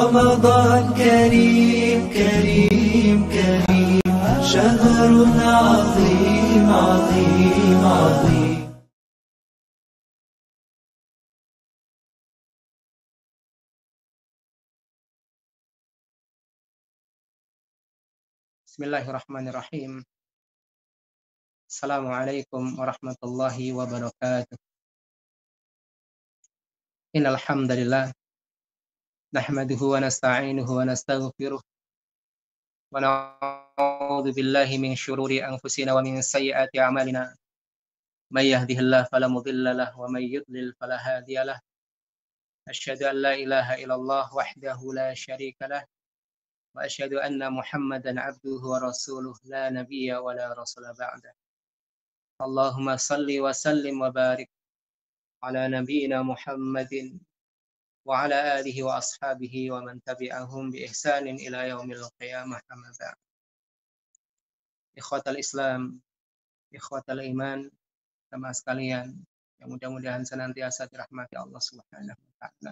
رمضان كريم كريم كريم شهر عظيم عظيم عظيم. Bismillahirrahmanirrahim. Assalamualaikum warahmatullahi wabarakatuh. Innal hamdalillah nahmaduhu wa nasta'inuhu wa nastaghfiruh wa na'udzu billahi min syururi anfusina wa min sayyiati a'malina. May yahdihillahu fala mudilla lahu wa may yudlil fala hadiya lahu. Asyhadu an la ilaha illallah wahdahu la syarika lahu wa asyhadu anna Muhammadan 'abduhu wa rasuluh la nabiyya wa la rasula ba'da. Allahumma salli wa sallim wa barik ala nabiyyina Muhammadin wa ala alihi wa ashabihi wa man tabi'ahum bi ihsanin ila yaumil qiyamah amma ba'd. Ikhwatal Islam, ikhwatal iman, jamaah sekalian yang mudah-mudahan senantiasa dirahmati Allah Subhanahu wa taala.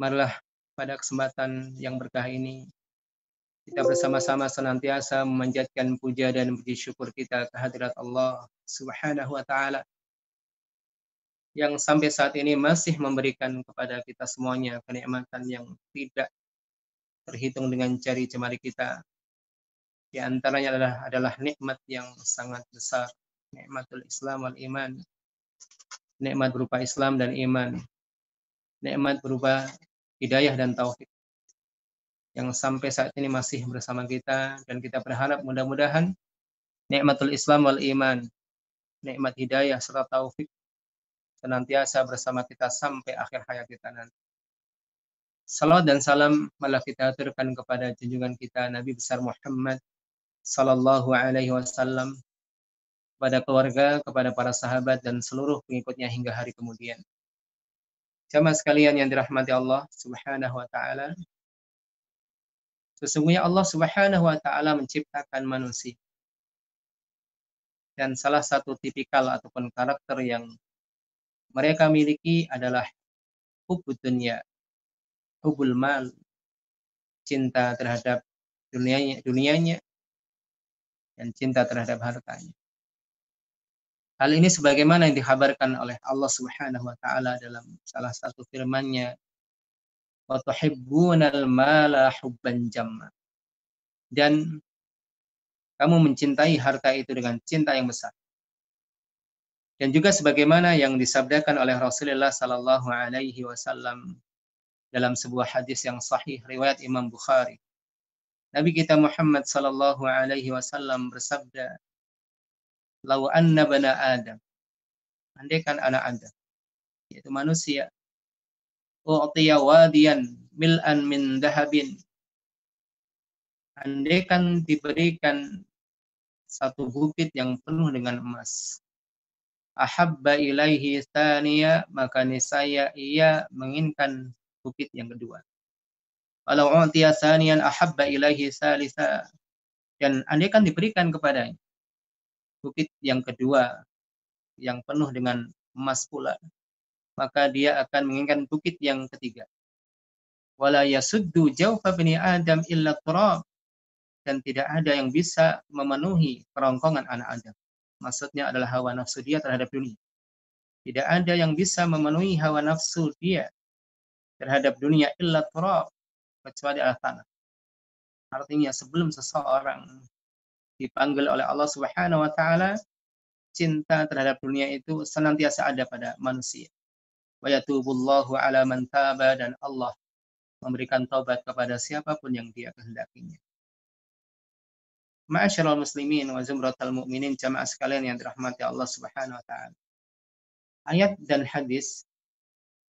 Marilah pada kesempatan yang berkah ini kita bersama-sama senantiasa memanjatkan puja dan puji syukur kita kehadirat Allah Subhanahu wa taala yang sampai saat ini masih memberikan kepada kita semuanya kenikmatan yang tidak terhitung dengan jari jemari kita. Di antaranya adalah nikmat yang sangat besar, nikmatul Islam wal iman. Nikmat berupa Islam dan iman. Nikmat berupa hidayah dan taufik yang sampai saat ini masih bersama kita, dan kita berharap mudah-mudahan nikmatul Islam wal iman, nikmat hidayah serta taufik senantiasa bersama kita sampai akhir hayat kita nanti. Salawat dan salam malah kita aturkan kepada junjungan kita Nabi besar Muhammad sallallahu alaihi wasallam, kepada keluarga, kepada para sahabat dan seluruh pengikutnya hingga hari kemudian. Jamaah sekalian yang dirahmati Allah Subhanahu wa taala, sesungguhnya Allah Subhanahu wa taala menciptakan manusia. Dan salah satu tipikal ataupun karakter yang mereka miliki adalah hubbud dunya, hubbul mal, cinta terhadap dunianya dan cinta terhadap hartanya. Hal ini sebagaimana yang dikhabarkan oleh Allah Subhanahu wa taala dalam salah satu firman-Nya, wa tuhibbunal mala hubban jamma. Dan kamu mencintai harta itu dengan cinta yang besar. Dan juga sebagaimana yang disabdakan oleh Rasulullah sallallahu alaihi wasallam dalam sebuah hadis yang sahih riwayat Imam Bukhari. Nabi kita Muhammad sallallahu alaihi wasallam bersabda, "Lau anna bana Adam," andaikan anak Adam, yaitu manusia, "u'tiya wadiyan mil'an min dahabin," andaikan diberikan satu bukit yang penuh dengan emas, ahabba ilaihi tsaniya, maka niscaya ia menginginkan bukit yang kedua. Walau u'tiya tsaniyan ahabba ilaihi tsalisa, dan andaikan diberikan kepadanya bukit yang kedua yang penuh dengan emas pula, maka dia akan menginginkan bukit yang ketiga. Wala yasuddu jawfa bani Adam illa turab, dan tidak ada yang bisa memenuhi kerongkongan anak Adam. Maksudnya adalah hawa nafsu dia terhadap dunia. Tidak ada yang bisa memenuhi hawa nafsu dia terhadap dunia illa turab, kecuali adalah tanah. Artinya sebelum seseorang dipanggil oleh Allah Subhanahu wa taala, cinta terhadap dunia itu senantiasa ada pada manusia. Wa yatubullahu ala man taba, dan Allah memberikan taubat kepada siapapun yang dia kehendakinya. Ma'asyiral muslimin wa zumratal mu'minin, jamaah sekalian yang dirahmati Allah Subhanahu wa taala. Ayat dan hadis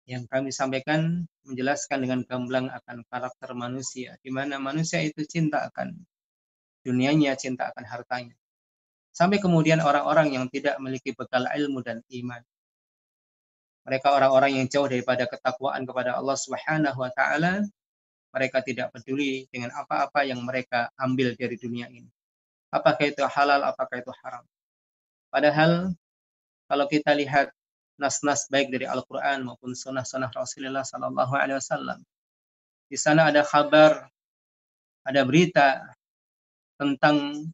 yang kami sampaikan menjelaskan dengan gamblang akan karakter manusia, di mana manusia itu cinta akan dunianya, cinta akan hartanya. Sampai kemudian orang-orang yang tidak memiliki bekal ilmu dan iman, mereka orang-orang yang jauh daripada ketakwaan kepada Allah Subhanahu wa taala, mereka tidak peduli dengan apa-apa yang mereka ambil dari dunia ini. Apakah itu halal, apakah itu haram. Padahal kalau kita lihat nas-nas baik dari Al-Quran maupun sunnah-sunnah Rasulullah sallallahu alaihi wasallam, Di sana ada kabar, ada berita tentang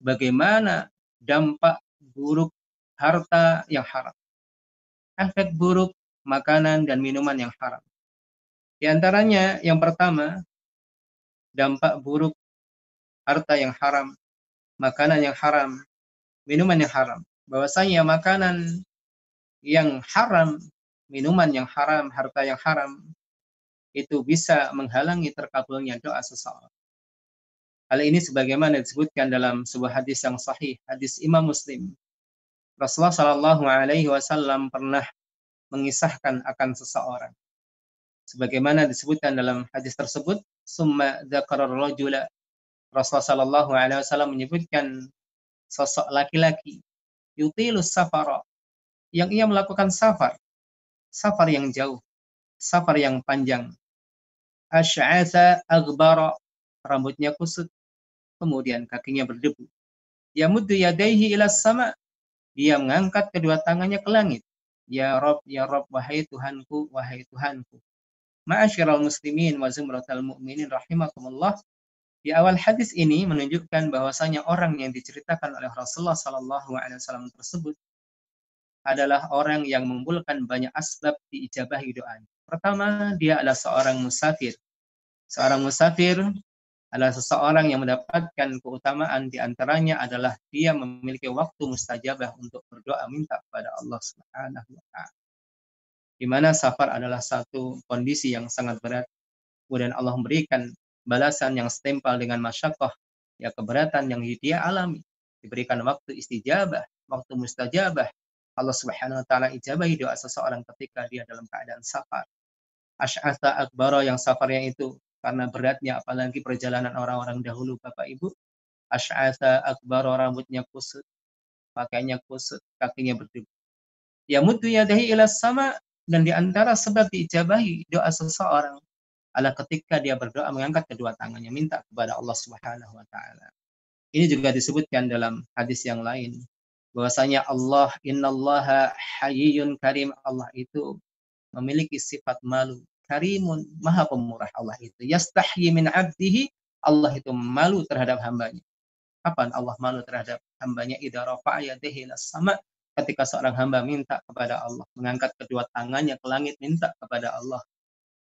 bagaimana dampak buruk harta yang haram. Efek buruk makanan dan minuman yang haram. Di antaranya yang pertama, dampak buruk harta yang haram, makanan yang haram, minuman yang haram. Bahwasanya makanan yang haram, minuman yang haram, harta yang haram, itu bisa menghalangi terkabulnya doa seseorang. Hal ini sebagaimana disebutkan dalam sebuah hadis yang sahih, hadis Imam Muslim. Rasulullah Shallallahu Alaihi Wasallam pernah mengisahkan akan seseorang. Sebagaimana disebutkan dalam hadis tersebut, summa dzakara rajula. Rasulullah Shallallahu Alaihi Wasallam menyebutkan sosok laki-laki yutilus safara, yang ia melakukan safar yang jauh, safar yang panjang. Asy'atha aghbara, rambutnya kusut, kemudian kakinya berdebu. Yamuddu yadayhi ila sama, dia mengangkat kedua tangannya ke langit. Ya Rabb, wahai Tuhanku, wahai Tuhanku. Ma'asyiral muslimin wa zumratal mu'minin rahimakumullah. Di awal hadis ini menunjukkan bahwasanya orang yang diceritakan oleh Rasulullah sallallahu alaihi wasallam tersebut adalah orang yang mengumpulkan banyak asbab diijabahi doanya. Pertama, dia adalah seorang musafir. Seorang musafir adalah seseorang yang mendapatkan keutamaan, di antaranya adalah dia memiliki waktu mustajabah untuk berdoa minta kepada Allah Subhanahu wa taala. Di mana safar adalah satu kondisi yang sangat berat, kemudian Allah memberikan balasan yang setimpal dengan masyaqqah, ya keberatan yang dia alami, diberikan waktu istijabah, waktu mustajabah. Allah Subhanahu wa taala ijabahi doa seseorang ketika dia dalam keadaan safar. Asy'atha akbara, yang safarnya itu karena beratnya, apalagi perjalanan orang-orang dahulu Bapak Ibu. Asy'atha akbara, rambutnya kusut, pakaiannya kusut, kakinya berdebu. Yamuddu yadahi ila sama, dan di antara sebab diijabahi doa seseorang adalah ketika dia berdoa mengangkat kedua tangannya minta kepada Allah Subhanahu wa taala. Ini juga disebutkan dalam hadis yang lain bahwasanya Allah, innallaha hayyun karim, Allah itu memiliki sifat malu. Karimun, maha pemurah Allah itu. Yastahyi min abdihi, Allah itu malu terhadap hambanya. Kapan Allah malu terhadap hambanya? Idza rafa'a yadayhi ilas sama, ketika seorang hamba minta kepada Allah, mengangkat kedua tangannya ke langit minta kepada Allah.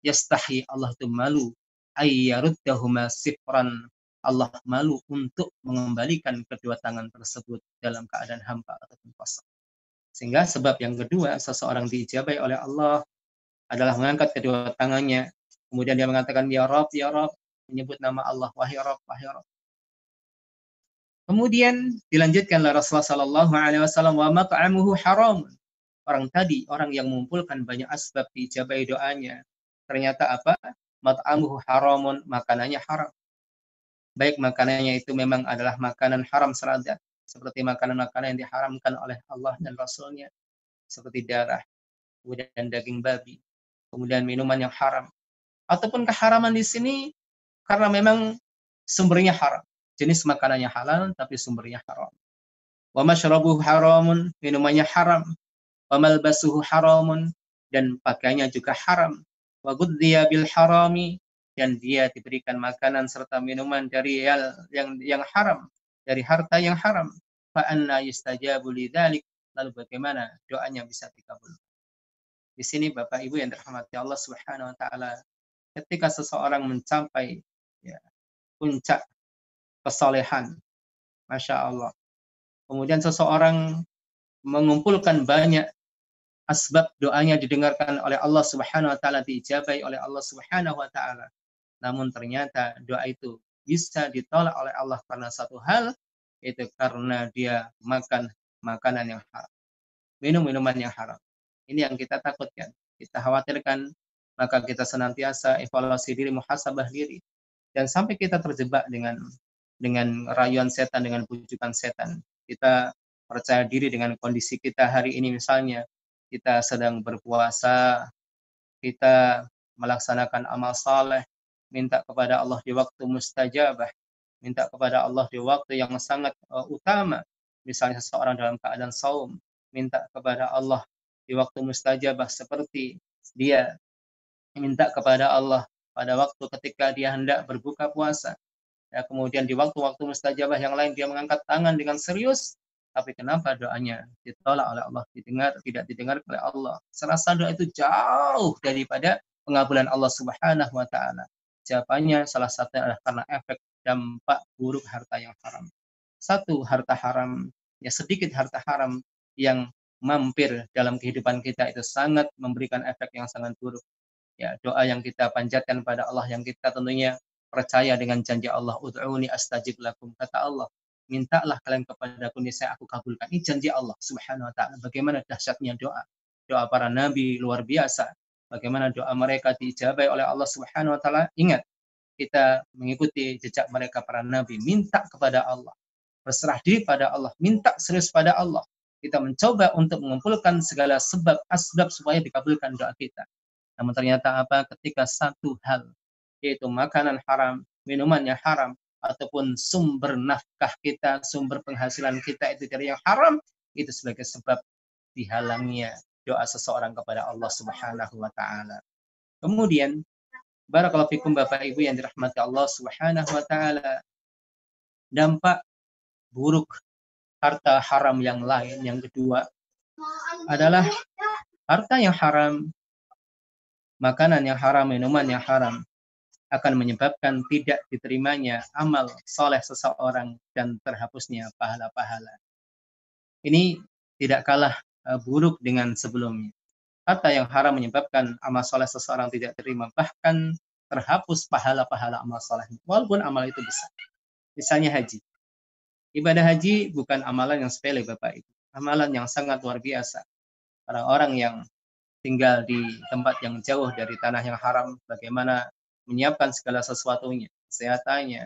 Yastahyi, Allah itu malu. Ayyaruddahuma sifran, Allah malu untuk mengembalikan kedua tangan tersebut dalam keadaan hampa ataupun kosong. Sehingga sebab yang kedua, seseorang diijabai oleh Allah adalah mengangkat kedua tangannya, kemudian dia mengatakan ya Rabb, menyebut nama Allah, wahai Rabb, wahai Rabb. Kemudian dilanjutkanlah Rasulullah sallallahu alaihi wasallam, wa mat'amuhu haram. Orang tadi, orang yang mengumpulkan banyak asbab diijabai doanya, ternyata apa? Mat'amuhu haramun, makanannya haram. Baik makanannya itu memang adalah makanan haram seradat, seperti makanan-makanan yang diharamkan oleh Allah dan Rasulnya, seperti darah, kemudian daging babi, kemudian minuman yang haram. Ataupun keharaman di sini karena memang sumbernya haram. Jenis makanannya halal tapi sumbernya haram. Wa masyrabuhu haramun, minumannya haram. Wa malbasuhu haramun, dan pakaiannya juga haram. Wa ghudhiya bil harami, dan dia diberikan makanan serta minuman dari yang haram, dari harta yang haram. Fa anna yustajabu lidzalik, lalu bagaimana doanya bisa dikabul? Di sini Bapak Ibu yang dirahmati Allah Subhanahu wa taala, ketika seseorang mencapai ya, puncak kesolehan, Masya Allah. Kemudian seseorang mengumpulkan banyak asbab doanya didengarkan oleh Allah Subhanahu wa taala, diijabai oleh Allah Subhanahu wa taala. Namun ternyata doa itu bisa ditolak oleh Allah karena satu hal, yaitu karena dia makan makanan yang haram, minum minuman yang haram. Ini yang kita takutkan, kita khawatirkan, maka kita senantiasa evaluasi diri, muhasabah diri. Dan sampai kita terjebak dengan rayuan setan, dengan bujukan setan. Kita percaya diri dengan kondisi kita hari ini, misalnya kita sedang berpuasa, kita melaksanakan amal saleh, minta kepada Allah di waktu mustajabah, minta kepada Allah di waktu yang sangat utama. Misalnya seseorang dalam keadaan saum, minta kepada Allah di waktu mustajabah seperti dia minta kepada Allah pada waktu ketika dia hendak berbuka puasa. Ya, kemudian di waktu-waktu mustajabah yang lain dia mengangkat tangan dengan serius, tapi kenapa doanya ditolak oleh Allah, tidak didengar oleh Allah? Serasa doa itu jauh daripada pengabulan Allah Subhanahu wa taala. Jawabannya salah satunya adalah karena efek dampak buruk harta yang haram. Satu, harta haram, ya sedikit harta haram yang mampir dalam kehidupan kita itu sangat memberikan efek yang sangat buruk. Ya, doa yang kita panjatkan pada Allah, yang kita tentunya percaya dengan janji Allah, ud'uni astajib lakum, kata Allah, mintalah kalian kepadaku niscaya aku kabulkan. Ini janji Allah Subhanahu wa taala. Bagaimana dahsyatnya doa. Doa para nabi luar biasa. Bagaimana doa mereka diijabai oleh Allah Subhanahu wa taala. Ingat, kita mengikuti jejak mereka para nabi, minta kepada Allah, berserah diri pada Allah, minta serius pada Allah. Kita mencoba untuk mengumpulkan segala sebab asbab supaya dikabulkan doa kita. Namun ternyata apa? Ketika satu hal, yaitu makanan haram, minuman yang haram, ataupun sumber nafkah kita, sumber penghasilan kita itu dari yang haram, itu sebagai sebab dihalangnya doa seseorang kepada Allah Subhanahu wa taala. Kemudian, barakallahu fikum Bapak Ibu yang dirahmati Allah Subhanahu wa taala, dampak buruk harta haram yang lain yang kedua adalah harta yang haram, makanan yang haram, minuman yang haram akan menyebabkan tidak diterimanya amal soleh seseorang dan terhapusnya pahala-pahala. Ini tidak kalah buruk dengan sebelumnya. Harta yang haram menyebabkan amal soleh seseorang tidak terima, bahkan terhapus pahala-pahala amal solehnya, walaupun amal itu besar. Misalnya haji. Ibadah haji bukan amalan yang sepele Bapak Ibu. Amalan yang sangat luar biasa. Orang-orang yang tinggal di tempat yang jauh dari tanah yang haram, bagaimana menyiapkan segala sesuatunya, kesehatannya,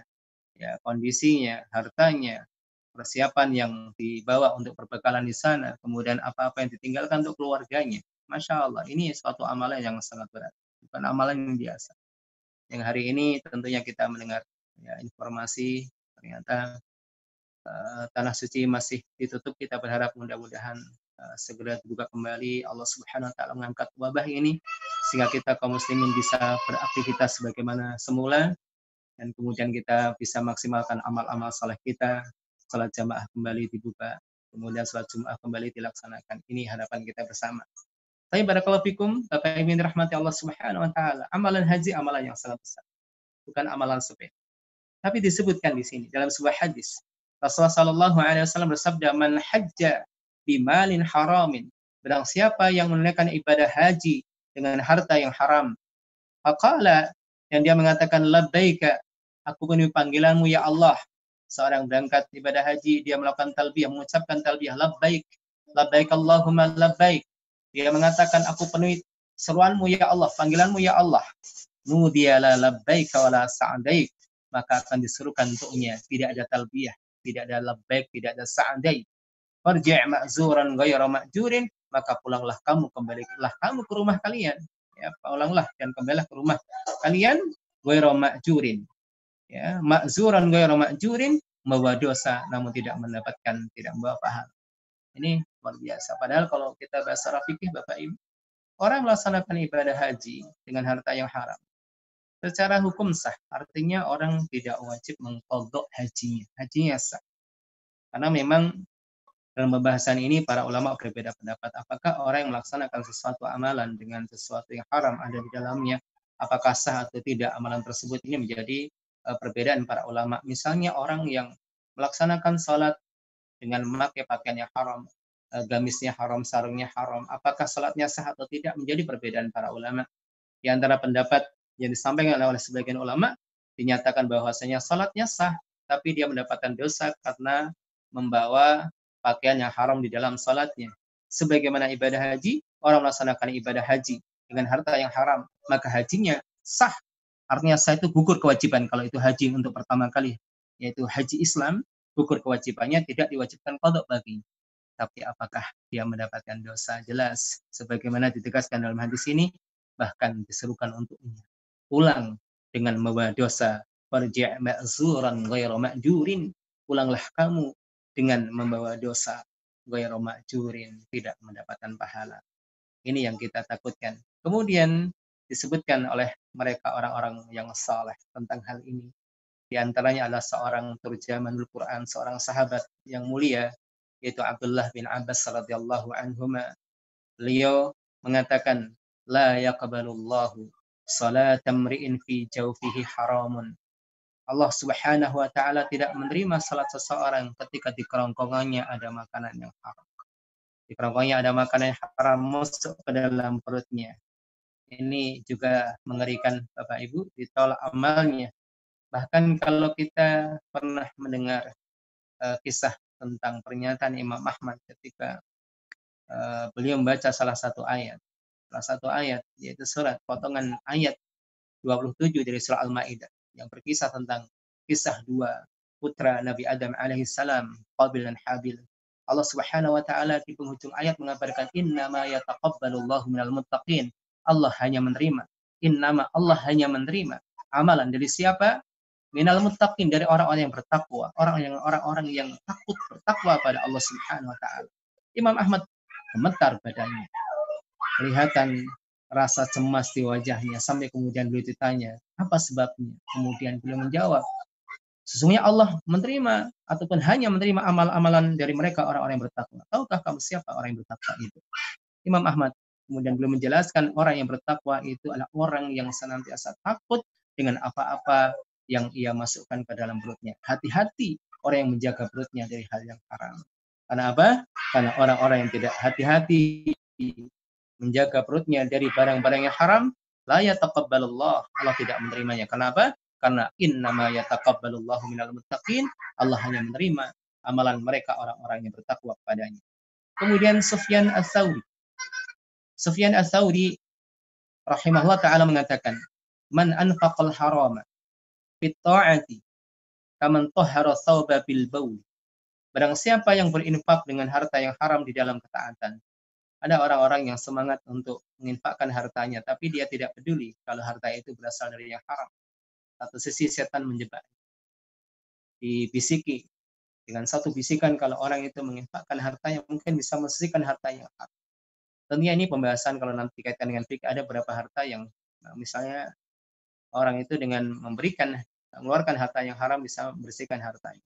ya, kondisinya, hartanya, persiapan yang dibawa untuk perbekalan di sana, kemudian apa-apa yang ditinggalkan untuk keluarganya. Masya Allah, ini suatu amalan yang sangat berat, bukan amalan yang biasa. Yang hari ini tentunya kita mendengar ya, informasi ternyata tanah suci masih ditutup. Kita berharap mudah-mudahan segera dibuka kembali. Allah Subhanahu wa taala mengangkat wabah ini sehingga kita kaum muslimin bisa beraktivitas sebagaimana semula dan kemudian kita bisa maksimalkan amal-amal saleh kita. Salat jamaah kembali dibuka, kemudian salat Jumat kembali dilaksanakan. Ini harapan kita bersama. Tapi barakallahu fikum, Bapak Ibu yang dirahmati Allah Subhanahu wa taala, amalan haji amalan yang sangat besar. Bukan amalan sepele. Tapi disebutkan di sini dalam sebuah hadis, Rasulullah sallallahu alaihi wasallam bersabda, "Man hajja bimalin haramin." Barang siapa yang menunaikan ibadah haji dengan harta yang haram, faqala, yang dia mengatakan labbaika, aku penuhi panggilanmu ya Allah. Seorang berangkat ibadah haji, dia melakukan talbiyah, mengucapkan talbiyah, labbaik, labbaik Allahumma labbaik. Dia mengatakan aku penuhi seruanmu ya Allah, panggilanmu ya Allah. Nudiya labbaik wa la sa'daik, maka akan disuruhkan untuknya tidak ada talbiyah, tidak ada labbaik, tidak ada sa'daik. Farji' ma'zuran ghayra ma'jurin, maka pulanglah kamu, kembalilah kamu ke rumah kalian. Ya, pulanglah dan kembalilah ke rumah kalian ghayra ma'jurin. Ya, ma'zuran ghayra ma'jurin, membawa dosa namun tidak membawa pahala. Ini luar biasa. Padahal kalau kita bahasa fikih Bapak Ibu, orang melaksanakan ibadah haji dengan harta yang haram secara hukum sah, artinya orang tidak wajib mengqadha hajinya. Hajinya sah. Karena memang dalam pembahasan ini para ulama berbeda pendapat. Apakah orang yang melaksanakan sesuatu amalan dengan sesuatu yang haram ada di dalamnya, apakah sah atau tidak amalan tersebut, ini menjadi perbedaan para ulama. Misalnya orang yang melaksanakan salat dengan memakai pakaian yang haram, gamisnya haram, sarungnya haram, apakah salatnya sah atau tidak menjadi perbedaan para ulama. Di antara pendapat yang disampaikan oleh sebagian ulama, dinyatakan bahwasanya salatnya sah, tapi dia mendapatkan dosa karena membawa pakaian yang haram di dalam salatnya. Sebagaimana ibadah haji, orang melaksanakan ibadah haji dengan harta yang haram, maka hajinya sah. Artinya sah itu gugur kewajiban kalau itu haji untuk pertama kali, yaitu haji Islam, gugur kewajibannya, tidak diwajibkan qadha bagi. Tapi apakah dia mendapatkan dosa? Jelas. Sebagaimana ditegaskan dalam hadis ini, bahkan diserukan untuknya pulang dengan membawa dosa. Farji' ma'zuran ghayra ma'jurin. Pulanglah kamu dengan membawa dosa ghayra ma'jurin, tidak mendapatkan pahala. Ini yang kita takutkan. Kemudian disebutkan oleh mereka orang-orang yang saleh tentang hal ini. Di antaranya adalah seorang turjamanul Quran, seorang sahabat yang mulia, yaitu Abdullah bin Abbas radhiyallahu anhuma. Beliau mengatakan, la yaqbalullahu salatan mri'in fi jawfihi haramun. Allah Subhanahu wa taala tidak menerima salat seseorang ketika di kerongkongannya ada makanan yang haram. Di kerongkongannya ada makanan yang haram masuk ke dalam perutnya. Ini juga mengerikan Bapak Ibu, ditolak amalnya. Bahkan kalau kita pernah mendengar kisah tentang pernyataan Imam Ahmad ketika beliau membaca salah satu ayat, yaitu surat potongan ayat 27 dari surah Al-Maidah yang berkisah tentang kisah dua putra Nabi Adam alaihissalam, Qabil dan Habil. Allah Subhanahu wa taala di penghujung ayat mengabarkan innama yataqabbalullahu minal muttaqin. Allah hanya menerima Allah hanya menerima amalan dari siapa? Minal muttaqin, dari orang-orang yang bertakwa, orang-orang yang takut bertakwa pada Allah Subhanahu wa taala. Imam Ahmad gemetar badannya. Kelihatan rasa cemas di wajahnya sampai kemudian beliau ditanya, apa sebabnya? Kemudian beliau menjawab, sesungguhnya Allah menerima ataupun hanya menerima amal-amalan dari mereka orang-orang yang bertakwa. Tahukah kamu siapa orang yang bertakwa itu? Imam Ahmad kemudian beliau menjelaskan orang yang bertakwa itu adalah orang yang senantiasa takut dengan apa-apa yang ia masukkan ke dalam perutnya. Hati-hati orang yang menjaga perutnya dari hal yang haram. Karena apa? Karena orang-orang yang tidak hati-hati menjaga perutnya dari barang-barang yang haram, la yataqabbalullah, Allah tidak menerimanya. Kenapa? Karena innama yataqabbalullahu minal muttaqin, Allah hanya menerima amalan mereka orang-orang yang bertakwa kepadanya. Kemudian Sufyan Ats-Tsauri rahimahullah taala mengatakan, man anfaqal harama fit ta'ati kaman tahhara thawba bil baul. Barang siapa yang berinfak dengan harta yang haram di dalam ketaatan. Ada orang-orang yang semangat untuk menginfakkan hartanya, tapi dia tidak peduli kalau harta itu berasal dari yang haram. Satu sisi setan menjebak. Dibisiki dengan satu bisikan kalau orang itu menginfakkan hartanya, mungkin bisa mensisihkan harta yang haram. Tentunya ini pembahasan kalau nanti dikaitkan dengan fikih, ada beberapa harta yang misalnya orang itu dengan mengeluarkan harta yang haram bisa membersihkan hartanya.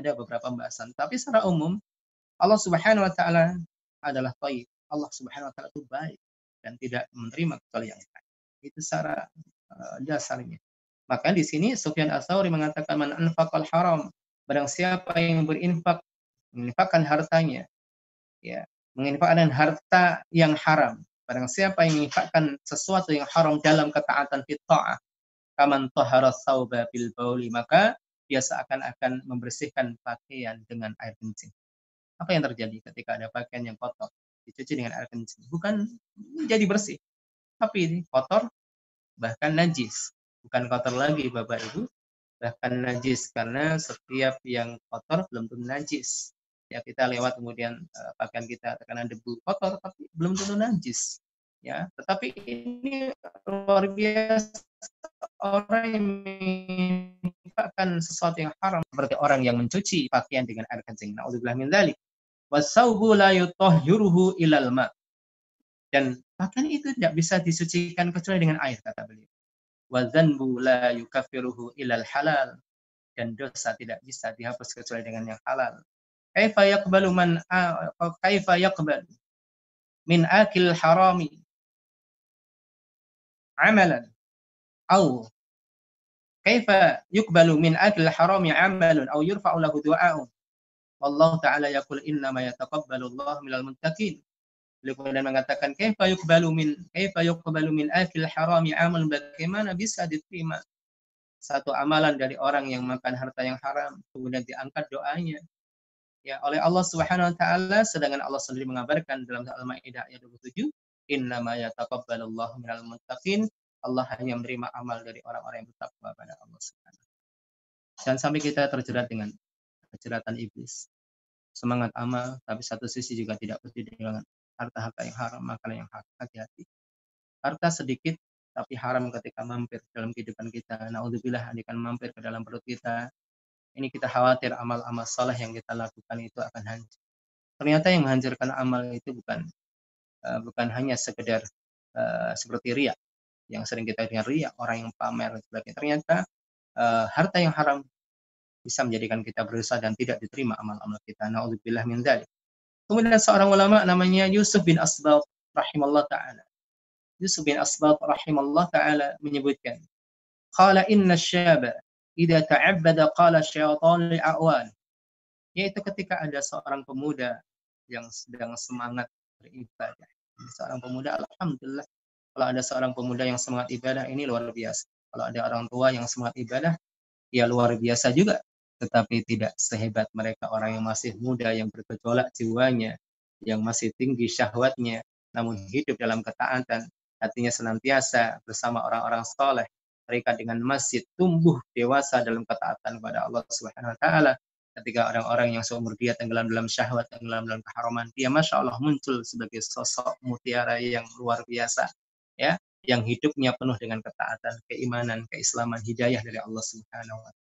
Ada beberapa pembahasan. Tapi secara umum, Allah Subhanahu wa taala adalah thayyib. Allah Subhanahu wa taala itu baik dan tidak menerima kecuali yang baik. Itu secara dasarnya. Maka di sini Sufyan Ats-Tsauri mengatakan man anfaqal haram, barang siapa yang menginfakkan hartanya, ya, menginfakkan harta yang haram. Barang siapa yang menginfakkan sesuatu yang haram dalam ketaatan fi ta'ah, kaman tahara tsauba bil bauli, maka dia seakan-akan membersihkan pakaian dengan air kencing. Apa yang terjadi ketika ada pakaian yang kotor dicuci dengan air kencing? Bukan jadi bersih, tapi kotor, bahkan najis. Bukan kotor lagi Bapak Ibu, bahkan najis, karena setiap yang kotor belum tentu najis. Ya, kita lewat kemudian pakaian kita terkena debu kotor, tapi belum tentu najis. Ya, tetapi ini luar biasa, orang yang menginfakkan sesuatu yang haram seperti orang yang mencuci pakaian dengan air kencing. Nauzubillah min dzalik. Wasaubu la yutahhiruhu ilal ma. Dan pakaian itu tidak bisa disucikan kecuali dengan air, kata beliau. Wa dzanbu la yukaffiruhu ilal halal. Dan dosa tidak bisa dihapus kecuali dengan yang halal. Kaifa yaqbalu min akil harami amalan au kaifa yuqbalu min akil harami amalan au yurfa'u lahu du'a'un. Wallahu ta'ala yaqul innama yataqabbalu Allah minal muttaqin. Beliau kemudian mengatakan kaifa yuqbalu min akil harami amal, bagaimana bisa diterima satu amalan dari orang yang makan harta yang haram kemudian diangkat doanya ya oleh Allah Subhanahu wa taala, sedangkan Allah sendiri mengabarkan dalam Al-Maidah ayat 27, innama yataqabbalu Allah minal muttaqin, Allah hanya menerima amal dari orang-orang yang bertakwa pada Allah Subhanahu. Jangan sampai kita terjerat dengan kejeratan iblis. Semangat amal, tapi satu sisi juga tidak peduli dengan harta-harta yang haram, makanan yang haram. Hati-hati. Harta sedikit, tapi haram ketika mampir dalam kehidupan kita. Na'udzubillah, andaikan mampir ke dalam perut kita. Ini kita khawatir amal-amal saleh yang kita lakukan itu akan hancur. Ternyata yang menghancurkan amal itu bukan hanya sekedar seperti riya, yang sering kita dengar riya, orang yang pamer dan sebagainya. Ternyata harta yang haram bisa menjadikan kita berdosa dan tidak diterima amal-amal kita. Na'udzubillah min dzalik. Kemudian seorang ulama namanya Yusuf bin Asbagh rahimallahu taala. Yusuf bin Asbagh rahimallahu taala menyebutkan, qala inna syaba idza ta'abbada qala syaitan li'awan. Yaitu ketika ada seorang pemuda yang sedang semangat beribadah. Seorang pemuda, alhamdulillah, kalau ada seorang pemuda yang semangat ibadah ini luar biasa. Kalau ada orang tua yang semangat ibadah, ya luar biasa juga. Tetapi tidak sehebat mereka orang yang masih muda, yang bergejolak jiwanya, yang masih tinggi syahwatnya, namun hidup dalam ketaatan, hatinya senantiasa bersama orang-orang soleh. Mereka dengan masjid tumbuh dewasa dalam ketaatan kepada Allah Subhanahu wa taala. Ketika orang-orang yang seumur dia tenggelam dalam syahwat, tenggelam dalam keharaman, dia masya Allah muncul sebagai sosok mutiara yang luar biasa, ya, yang hidupnya penuh dengan ketaatan, keimanan, keislaman, hidayah dari Allah Subhanahu wa taala.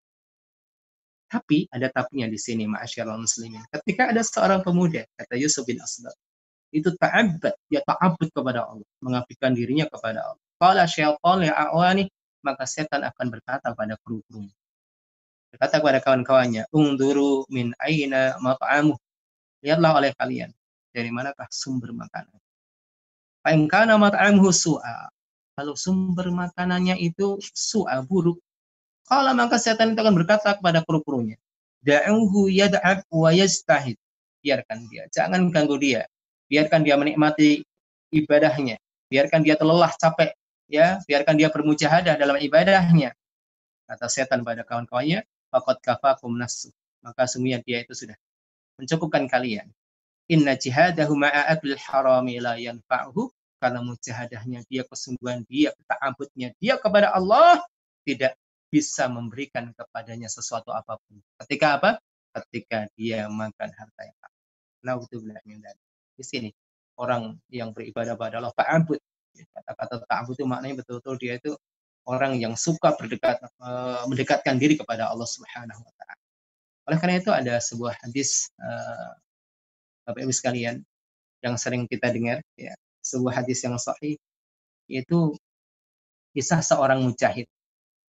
Tapi ada tapinya di sini, ma'asyiral muslimin. Ketika ada seorang pemuda, kata Yusuf bin Asbagh, itu ta'abbad, dia ta'abbud kepada Allah, mengabdikan dirinya kepada Allah. Qala syaitan li'a'wani, maka setan akan berkata pada kru-krunya. Berkata kepada kawan-kawannya, unduru min aina mat'amuh. Lihatlah oleh kalian, dari manakah sumber makanan. Fa in kana mat'amuhu su'a. Kalau sumber makanannya itu su'a, buruk, kalau maka setan itu akan berkata kepada kru-krunya, da'uhu yad'ab wa yajtahid. Biarkan dia, jangan ganggu dia. Biarkan dia menikmati ibadahnya. Biarkan dia terlelah capek, ya, biarkan dia bermujahadah dalam ibadahnya. Kata setan pada kawan-kawannya, faqad kafakum nafsu. Maka sungguhnya dia itu sudah mencukupkan kalian. Inna jihadahu ma'a aklil harami la yanfa'uhu. Karena mujahadahnya dia, kesungguhan dia, ta'abudnya dia kepada Allah tidak bisa memberikan kepadanya sesuatu apapun. Ketika apa? Ketika dia makan harta yang haram. Na'udzubillah min dzalik. Di sini orang yang beribadah kepada Allah, ta'abud. Kata-kata ta'abud itu maknanya betul-betul dia itu orang yang suka mendekatkan diri kepada Allah Subhanahu wa taala. Oleh karena itu ada sebuah hadis Bapak Ibu sekalian yang sering kita dengar, ya, sebuah hadis yang sahih, yaitu kisah seorang mujahid.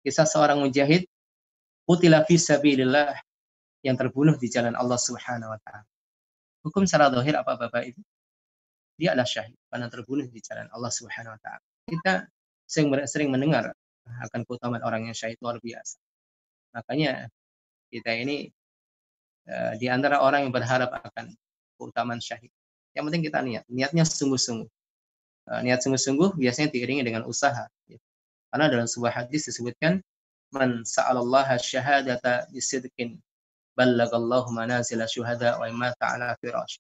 Kisah seorang mujahid qutila fi sabilillah, yang terbunuh di jalan Allah Subhanahu wa taala. Hukum secara zahir apa Bapak Ibu? Dia adalah syahid karena terbunuh di jalan Allah Subhanahu wa taala. Kita sering mendengar akan keutamaan orang yang syahid luar biasa. Makanya kita ini di antara orang yang berharap akan keutamaan syahid. Yang penting kita niatnya sungguh-sungguh. Niat sungguh-sungguh biasanya diiringi dengan usaha. Karena dalam sebuah hadis disebutkan, man sa'alallaha syahadata bisidqin ballagallahu manazila syuhada wa imata ala firash.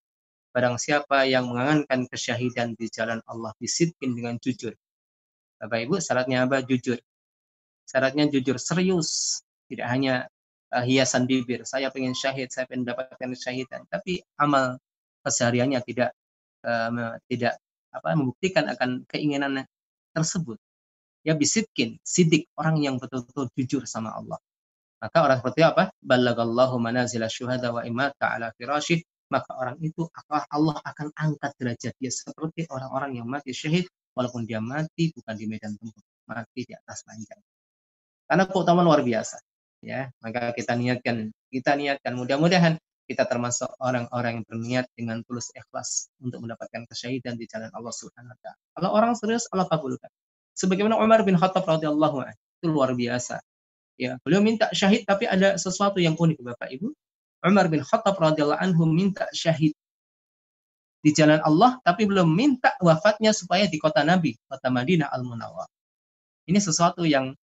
Barang siapa yang mengangankan kesyahidan di jalan Allah bisidqin, dengan jujur. Bapak Ibu, syaratnya apa? Jujur. Syaratnya jujur, serius. Tidak hanya hiasan bibir. Saya pengen syahid, saya pengen mendapatkan syahidan. Tapi amal kesehariannya tidak membuktikan akan keinginan tersebut. Ya bisidqin, sidik, orang yang betul-betul jujur sama Allah. Maka orang seperti apa? Ballagallahu manazila syuhada wa imata ala firashih. Maka orang itu Allah akan angkat derajat dia seperti orang-orang yang mati syahid, walaupun dia mati bukan di medan tempur, mati di atas ranjang. Karena keutamaan luar biasa. Ya, maka kita niatkan mudah-mudahan kita termasuk orang-orang yang berniat dengan tulus ikhlas untuk mendapatkan kesyahidan di jalan Allah Subhanahu wa taala. Kalau orang serius, Allah kabulkan. Sebagaimana Umar bin Khattab radhiyallahu anhu, itu luar biasa. Ya, beliau minta syahid, tapi ada sesuatu yang unik Bapak Ibu. Umar bin Khattab radhiyallahu anhu minta syahid di jalan Allah, tapi belum minta wafatnya supaya di kota Nabi, kota Madinah Al-Munawwarah. Ini sesuatu yang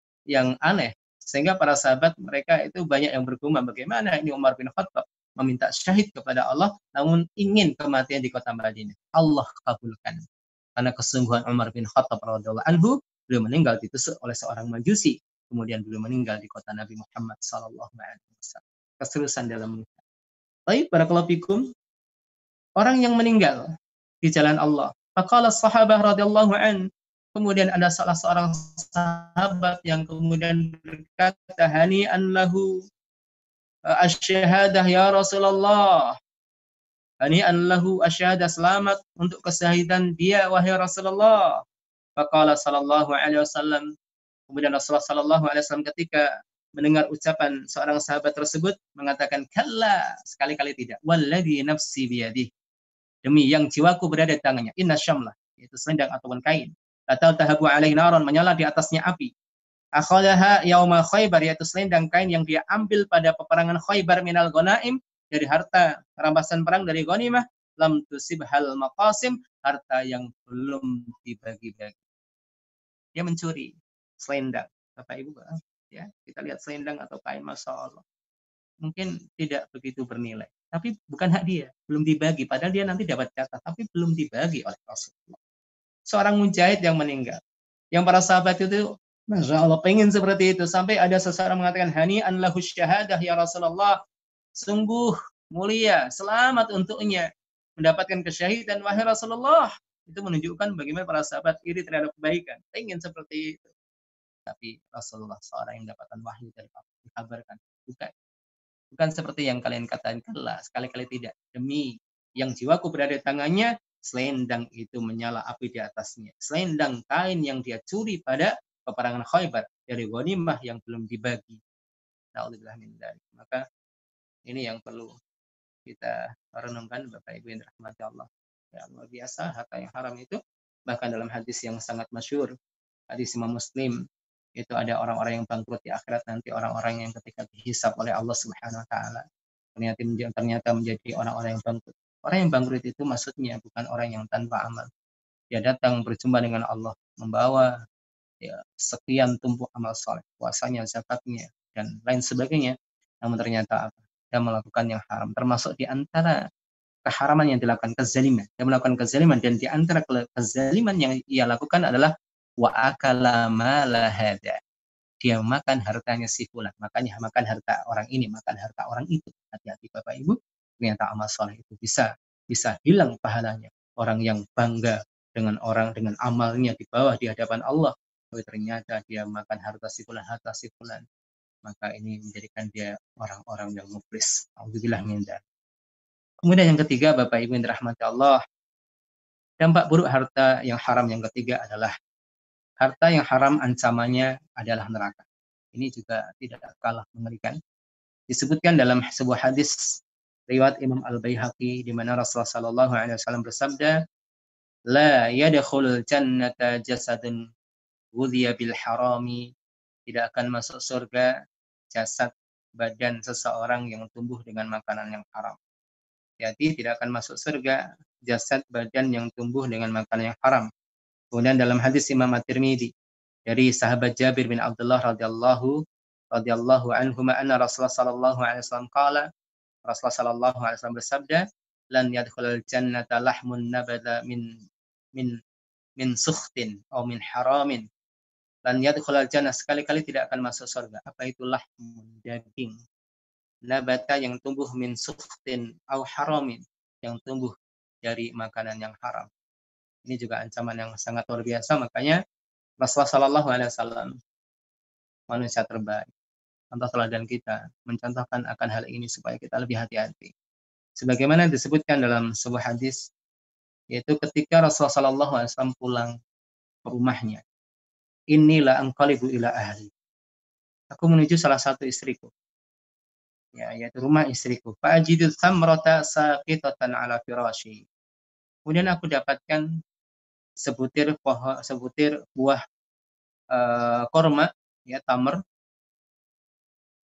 aneh, sehingga para sahabat mereka itu banyak yang bergumam, bagaimana ini Umar bin Khattab meminta syahid kepada Allah, namun ingin kematian di kota Madinah. Allah kabulkan. Karena kesungguhan Umar bin Khattab radhiyallahu anhu, beliau meninggal ditusuk oleh seorang Majusi, kemudian beliau meninggal di kota Nabi Muhammad sallallahu alaihi wasallam. Keseriusan dalam menikah. Baik, barakallahu fikum. Orang yang meninggal di jalan Allah. Faqala sahabah radhiyallahu an. Kemudian ada salah seorang sahabat yang kemudian berkata, hani'an lahu asyahadah ya Rasulullah. Hani'an lahu asyahadah, selamat untuk kesyahidan dia wahai Rasulullah. Faqala sallallahu alaihi wasallam, kemudian Rasulullah sallallahu alaihi wasallam ketika mendengar ucapan seorang sahabat tersebut mengatakan, kalla, sekali-kali tidak, walladzi nafsi biyadihi, demi yang jiwaku berada di tangannya, inna syamlah, yaitu selendang ataupun kain, atau tahabu alaihi naron, menyala di atasnya api, akhadaha yauma Khaybar, yaitu selendang kain yang dia ambil pada peperangan Khaybar minal ghanaim, dari harta rampasan perang dari ghanimah, lam tusibhal maqasim, harta yang belum dibagi-bagi. Dia mencuri selendang, Bapak Ibu, ya, kita lihat selendang atau kain, Masya Allah, mungkin tidak begitu bernilai, tapi bukan hak dia, belum dibagi, padahal dia nanti dapat jatah, tapi belum dibagi oleh Rasulullah. Seorang mujahid yang meninggal, yang para sahabat itu, Masya Allah, pengen seperti itu, sampai ada seseorang mengatakan, hani'an lahu syahadah ya Rasulullah, sungguh mulia, selamat untuknya mendapatkan kesyahidan wahai Rasulullah. Itu menunjukkan bagaimana para sahabat iri terhadap kebaikan, pengen seperti itu. Tapi Rasulullah seorang yang mendapatkan wahyu dari Allah, dikabarkan, bukan seperti yang kalian katakan, sekali-kali tidak. Demi yang jiwaku berada di tangannya, selendang itu menyala api di atasnya. Selendang kain yang dia curi pada peperangan Khaybar dari ghanimah yang belum dibagi. Na'udzubillah min dzalik. Maka ini yang perlu kita renungkan, Bapak Ibu yang dirahmati Allah. Ya, luar biasa harta yang haram itu, bahkan dalam hadis yang sangat masyhur, hadis Imam Muslim, itu ada orang-orang yang bangkrut di akhirat nanti, orang-orang yang ketika dihisab oleh Allah Subhanahu wa taala ternyata menjadi orang-orang yang bangkrut. Orang yang bangkrut itu maksudnya bukan orang yang tanpa amal. Dia datang berjumpa dengan Allah, membawa ya, sekian tumpuk amal soleh, puasanya, zakatnya, dan lain sebagainya. Namun ternyata apa? Dia melakukan yang haram, termasuk di antara keharaman yang dilakukan kezaliman. Dia melakukan kezaliman, dan di antara kezaliman yang ia lakukan adalah wa akala mala hada. Dia makan hartanya si fulan, makanya makan harta orang ini, makan harta orang itu. Hati-hati Bapak Ibu, ternyata amal soleh itu bisa hilang pahalanya. Orang yang bangga dengan amalnya di bawah di hadapan Allah, tapi ternyata dia makan harta si fulan, maka ini menjadikan dia orang-orang yang muflis. Alhamdulillah min dzalik. Kemudian yang ketiga, Bapak Ibu yang dirahmati Allah, dampak buruk harta yang haram yang ketiga adalah harta yang haram ancamannya adalah neraka. Ini juga tidak kalah mengerikan. Disebutkan dalam sebuah hadis riwayat Imam Al-Baihaqi, di mana Rasulullah sallallahu alaihi wasallam bersabda, la yadkhulul jannata jasadun wudhiya bil harami, tidak akan masuk surga jasad badan seseorang yang tumbuh dengan makanan yang haram. Jadi tidak akan masuk surga jasad badan yang tumbuh dengan makanan yang haram. Kemudian dalam hadis Imam At-Tirmidzi dari sahabat Jabir bin Abdullah radhiyallahu anhu, anna Rasulullah sallallahu alaihi wasallam qala, Rasulullah sallallahu alaihi wasallam bersabda, lan yadkhulul jannata lahmun nabada min sukhtin atau min haramin. Lan yadkhulul jannah, sekali-kali tidak akan masuk surga. Apa itu lahmun? Daging. Nabata yang tumbuh min sukhtin au haramin, yang tumbuh dari makanan yang haram. Ini juga ancaman yang sangat luar biasa. Makanya Rasulullah sallallahu alaihi wasallam, manusia terbaik, contoh teladan kita, mencontohkan akan hal ini supaya kita lebih hati-hati. Sebagaimana disebutkan dalam sebuah hadis, yaitu ketika Rasulullah sallallahu alaihi wasallam pulang ke rumahnya, inilah anqalibu ila ahli, aku menuju salah satu istriku, ya, yaitu rumah istriku. Fa'ajidu thamrata saqitatan ala firashi. Kemudian aku dapatkan sebutir buah korma, ya, tamar,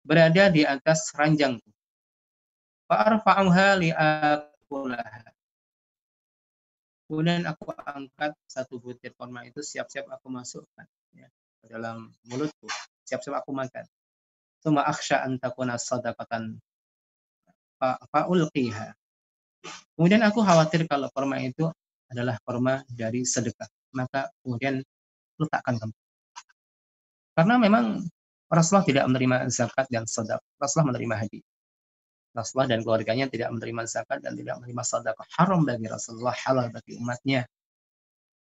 berada di atas ranjangku. Fa'arfa'uha li'akulaha. Kemudian aku angkat satu butir korma itu, siap-siap aku masukkan, ya, ke dalam mulutku, siap-siap aku makan. Tsumma akhsha an takuna shadaqatan fa'ulqiha. Kemudian aku khawatir kalau korma itu adalah korma dari sedekah, maka kemudian letakkan kembali. Karena memang Rasulullah tidak menerima zakat dan sedekah. Rasulullah menerima hadiah. Rasulullah dan keluarganya tidak menerima zakat dan tidak menerima sedekah. Haram bagi Rasulullah, halal bagi umatnya.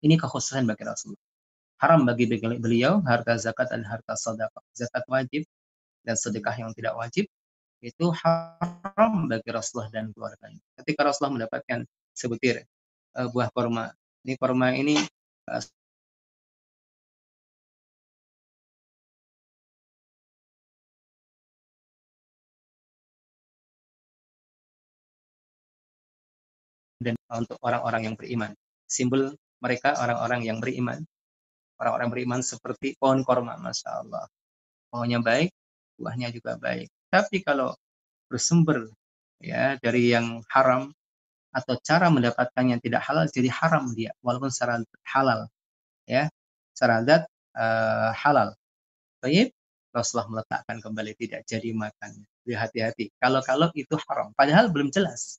Ini kekhususan bagi Rasulullah. Haram bagi beliau harta zakat dan harta sedekah. Zakat wajib dan sedekah yang tidak wajib itu haram bagi Rasulullah dan keluarganya. Ketika Rasulullah mendapatkan sebutir buah korma, ini korma ini dan untuk orang-orang yang beriman. Simbol mereka orang-orang yang beriman. Orang-orang beriman seperti pohon korma, Masya Allah. Pohonnya baik, buahnya juga baik. Tapi kalau bersumber ya dari yang haram atau cara mendapatkannya tidak halal, jadi haram dia, walaupun secara halal, ya, secara zat halal. Baik, Rasulullah meletakkan kembali, tidak jadi makan. Jadi hati-hati. Kalau itu haram, padahal belum jelas,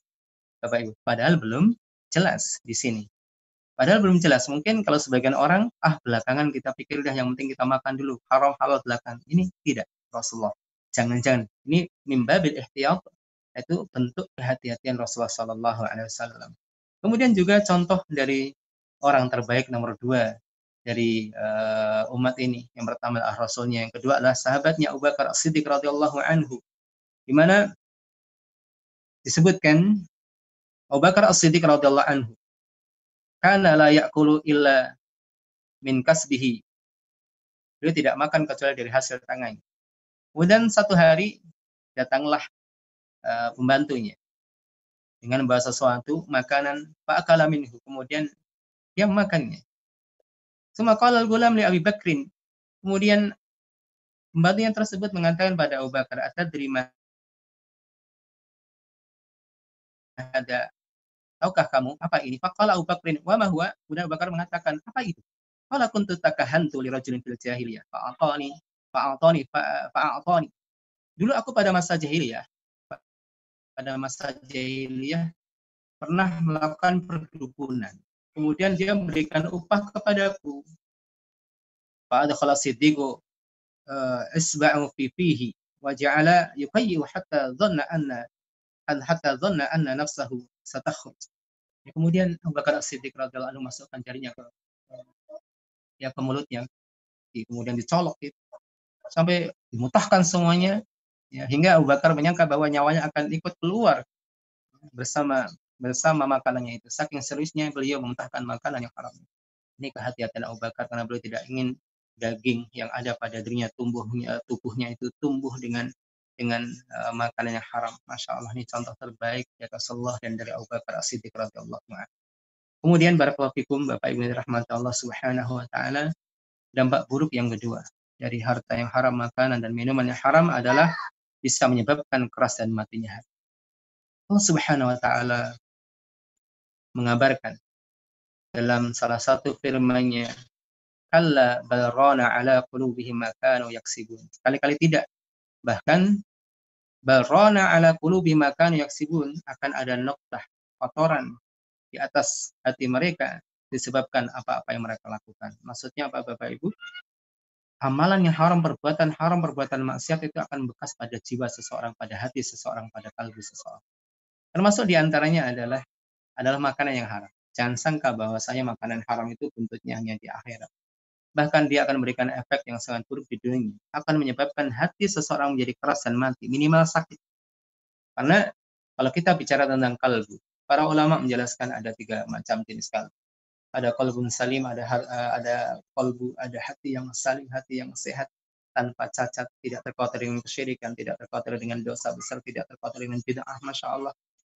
Bapak Ibu. Padahal belum jelas di sini. Padahal belum jelas. Mungkin kalau sebagian orang, belakangan kita pikir dah yang penting kita makan dulu. Haram halal belakangan. Ini tidak, Rasulullah. Jangan-jangan. Ini mimbabil ihtiyat. Itu bentuk kehati-hatian Rasulullah SAW. Kemudian juga contoh dari orang terbaik nomor 2 dari umat ini. Yang pertama adalah Rasulnya. Yang kedua adalah sahabatnya Abu Bakar As-Siddiq radhiyallahu anhu. Di mana disebutkan Abu Bakar As-Siddiq radhiyallahu anhu kana la ya'kulu illa min kasbihi. Beliau tidak makan kecuali dari hasil tangannya. Kemudian satu hari datanglah pembantunya dengan membawa sesuatu makanan, fa'akala minhu, kemudian dia makannya. Summa qala al-ghulam li Abi Bakrin. Kemudian pembantunya tersebut mengatakan pada Abu Bakar, atadri ma ada, tahukah kamu apa ini? Faqala Abu Bakrin, wa ma huwa? Kemudian Abu Bakar mengatakan, apa itu? Qala kuntu takahantu li rajulin fil jahiliyah fa'atani. Dulu aku pada masa jahiliyah pernah melakukan perdukunan. Kemudian dia memberikan upah kepadaku. Fa'adkhala siddiqu isba'u fi fihi wa ja'ala yuqayyu hatta dhanna anna nafsahu satakhruj. Kemudian Abu Bakar As-Siddiq radhiyallahu anhu masukkan jarinya ke mulutnya, kemudian dicolok gitu, sampai dimutahkan semuanya, ya, hingga Abu Bakar menyangka bahwa nyawanya akan ikut keluar bersama makanannya itu. Saking seriusnya beliau memuntahkan makanan yang haram. Ini kehati-hatian Abu Bakar karena beliau tidak ingin daging yang ada pada dirinya tubuhnya itu tumbuh dengan makanan yang haram. Masya Allah, ini contoh terbaik dari Rasulullah dan dari Abu Bakar As-Siddiq radhiyallahu anhu. Kemudian barakallahu fikum Bapak Ibu rahmat Allah Subhanahu wa taala, dampak buruk yang kedua dari harta yang haram, makanan dan minuman yang haram adalah bisa menyebabkan keras dan matinya hati. Allah Subhanahu wa taala mengabarkan dalam salah satu firman-Nya, kalla bal rana ala qulubihim ma kanu yaksibun. Sekali-kali tidak. Bahkan bal rana ala qulubihim ma kanu yaksibun, akan ada noktah kotoran di atas hati mereka disebabkan apa-apa yang mereka lakukan. Maksudnya apa Bapak Ibu? Amalan yang haram, perbuatan maksiat itu akan bekas pada jiwa seseorang, pada hati seseorang, pada kalbu seseorang. Termasuk diantaranya adalah makanan yang haram. Jangan sangka bahwasanya makanan haram itu buntutnya hanya di akhirat. Bahkan dia akan memberikan efek yang sangat buruk di dunia. Akan menyebabkan hati seseorang menjadi keras dan mati, minimal sakit. Karena kalau kita bicara tentang kalbu, para ulama menjelaskan ada 3 macam jenis kalbu. Ada qalbun salim, ada qalbu, ada hati yang salim, hati yang sehat, tanpa cacat, tidak terkotori dengan kesyirikan, tidak terkotori dengan dosa besar, tidak terkotori dengan bid'ah. Masya Allah,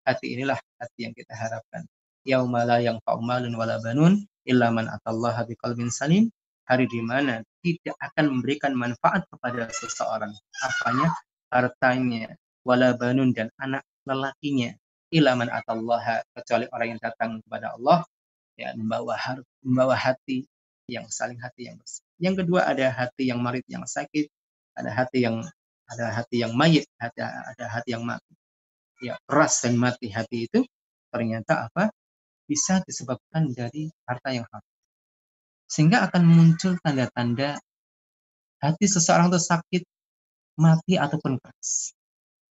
hati inilah hati yang kita harapkan. Yauma la yanfa'u malun wala banun illa man atallaha biqalbin salim. Hari di mana tidak akan memberikan manfaat kepada seseorang, apanya? Hartanya, wala banun, dan anak lelakinya, illa man atallaha, kecuali orang yang datang kepada Allah, ya, membawa hati yang saling, hati yang bersih. Yang kedua ada hati yang marid, yang sakit, ada hati yang mayit, ada hati yang mati. Ya, keras dan mati hati itu ternyata apa? Bisa disebabkan dari harta yang haram. Sehingga akan muncul tanda-tanda hati seseorang itu sakit, mati ataupun keras.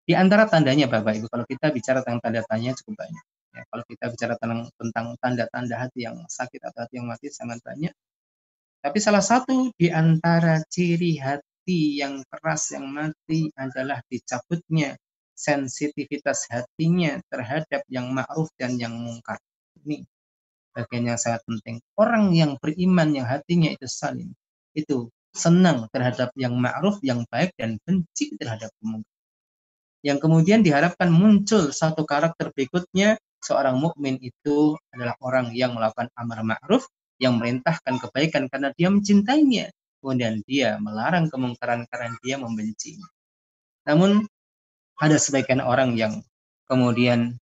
Di antara tandanya Bapak Ibu, kalau kita bicara tentang tanda-tandanya cukup banyak. Ya, kalau kita bicara tentang tanda-tanda hati yang sakit atau hati yang mati sangat banyak. Tapi salah satu di antara ciri hati yang keras, yang mati adalah dicabutnya sensitivitas hatinya terhadap yang ma'ruf dan yang mungkar. Ini bagian yang sangat penting. Orang yang beriman, yang hatinya itu salim, itu senang terhadap yang ma'ruf, yang baik, dan benci terhadap mungkar. Yang kemudian diharapkan muncul satu karakter berikutnya, seorang mukmin itu adalah orang yang melakukan amar ma'ruf, yang merintahkan kebaikan karena dia mencintainya, kemudian dia melarang kemungkaran karena dia membencinya. Namun ada sebagian orang yang kemudian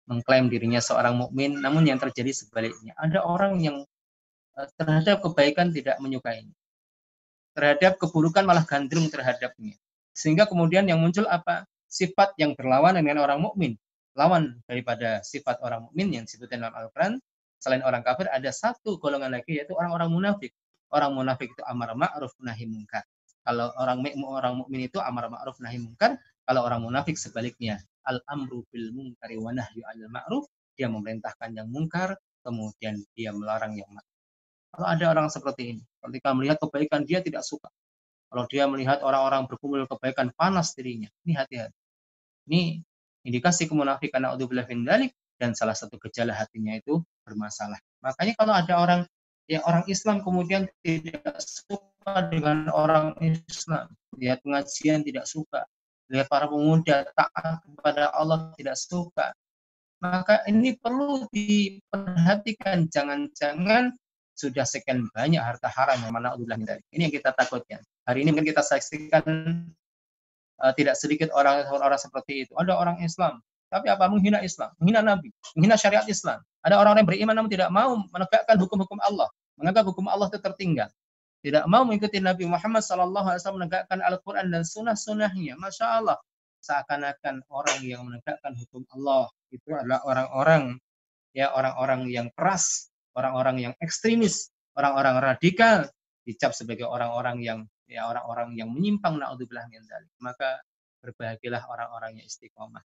mengklaim dirinya seorang mukmin, namun yang terjadi sebaliknya. Ada orang yang terhadap kebaikan tidak menyukainya, terhadap keburukan malah gandrung terhadapnya. Sehingga kemudian yang muncul apa? Sifat yang berlawanan dengan orang mukmin. Lawan daripada sifat orang mukmin yang disebutkan dalam Al-Quran, selain orang kafir ada satu golongan lagi, yaitu orang-orang munafik. Orang munafik itu amar ma'ruf nahi mungkar. Kalau orang mukmin itu amar ma'ruf nahi mungkar, kalau orang munafik sebaliknya. Al-amru bil munkari wa nahyu 'anil ma'ruf, dia memerintahkan yang mungkar, kemudian dia melarang yang ma'ruf. Kalau ada orang seperti ini, ketika melihat kebaikan dia tidak suka. Kalau dia melihat orang-orang berkumpul kebaikan, panas dirinya. Ini hati-hati. Ini indikasi kemunafikan, naudzubillah min dzalik, dan salah satu gejala hatinya itu bermasalah. Makanya kalau ada orang orang Islam kemudian tidak suka dengan orang Islam, lihat pengajian tidak suka, lihat para pemuda taat kepada Allah tidak suka, maka ini perlu diperhatikan. Jangan-jangan sudah sekian banyak harta haram yang mana ini yang kita takutkan. Hari ini mungkin kita saksikan tidak sedikit orang-orang seperti itu. Ada orang Islam, tapi apa? Menghina Islam, menghina Nabi, menghina syariat Islam. Ada orang yang beriman namun tidak mau menegakkan hukum-hukum Allah, menganggap hukum Allah itu tertinggal. Tidak mau mengikuti Nabi Muhammad SAW menegakkan Al-Quran dan sunnah-sunnahnya. Masya Allah. Seakan-akan orang yang menegakkan hukum Allah itu adalah orang-orang yang keras, orang-orang yang ekstremis, orang-orang radikal, dicap sebagai orang-orang yang menyimpang, naudzubillah min dzalik. Maka berbahagialah orang-orang yang istiqomah.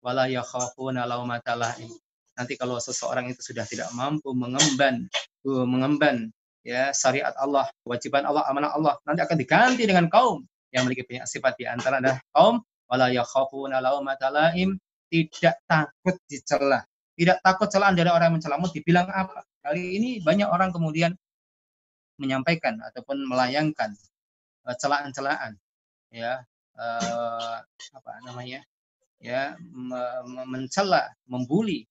Wala yakhafuna laumata laim. Nanti kalau seseorang itu sudah tidak mampu mengemban syariat Allah, kewajiban Allah, amanah Allah, nanti akan diganti dengan kaum yang memiliki banyak sifat. Di antara adalah kaum wala yakhafuna laumata laim, tidak takut dicela. Tidak takut celaan dari orang yang mencelamu. Dibilang apa? Kali ini banyak orang kemudian menyampaikan ataupun melayangkan celaan-celaan, ya, apa namanya, ya, mencela, membuli,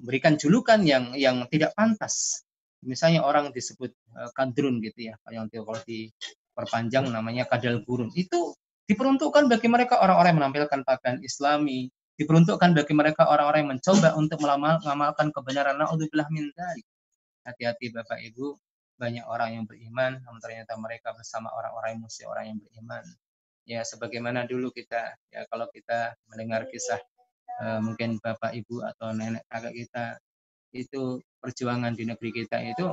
memberikan julukan yang tidak pantas. Misalnya orang disebut kadrun gitu ya, yang kalau diperpanjang namanya kadal gurun. Itu diperuntukkan bagi mereka orang-orang yang menampilkan pakaian Islami, diperuntukkan bagi mereka orang-orang yang mencoba untuk mengamalkan kebenaran. Naudzubillah min dzalik. Hati-hati Bapak Ibu, banyak orang yang beriman, namun ternyata mereka bersama orang-orang yang musyrik, orang yang beriman. Ya, sebagaimana dulu kita, ya kalau kita mendengar kisah mungkin Bapak Ibu atau nenek kakek kita, itu perjuangan di negeri kita itu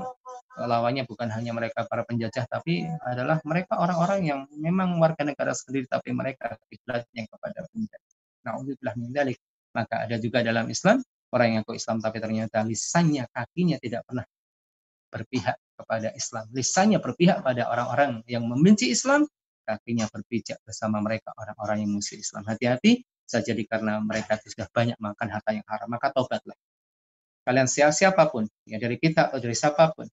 lawannya bukan hanya mereka para penjajah, tapi adalah mereka orang-orang yang memang warga negara sendiri, tapi mereka kiblatnya kepada penjajah. Na'udzubillah min dzalik. Maka ada juga dalam Islam orang yang ngaku Islam tapi ternyata lisannya, kakinya tidak pernah berpihak kepada Islam. Lisannya berpihak pada orang-orang yang membenci Islam, kakinya berpijak bersama mereka orang-orang yang musuh Islam. Hati-hati, bisa jadi karena mereka sudah banyak makan harta yang haram, maka tobatlah. Kalian siapapun, ya dari kita atau dari siapapun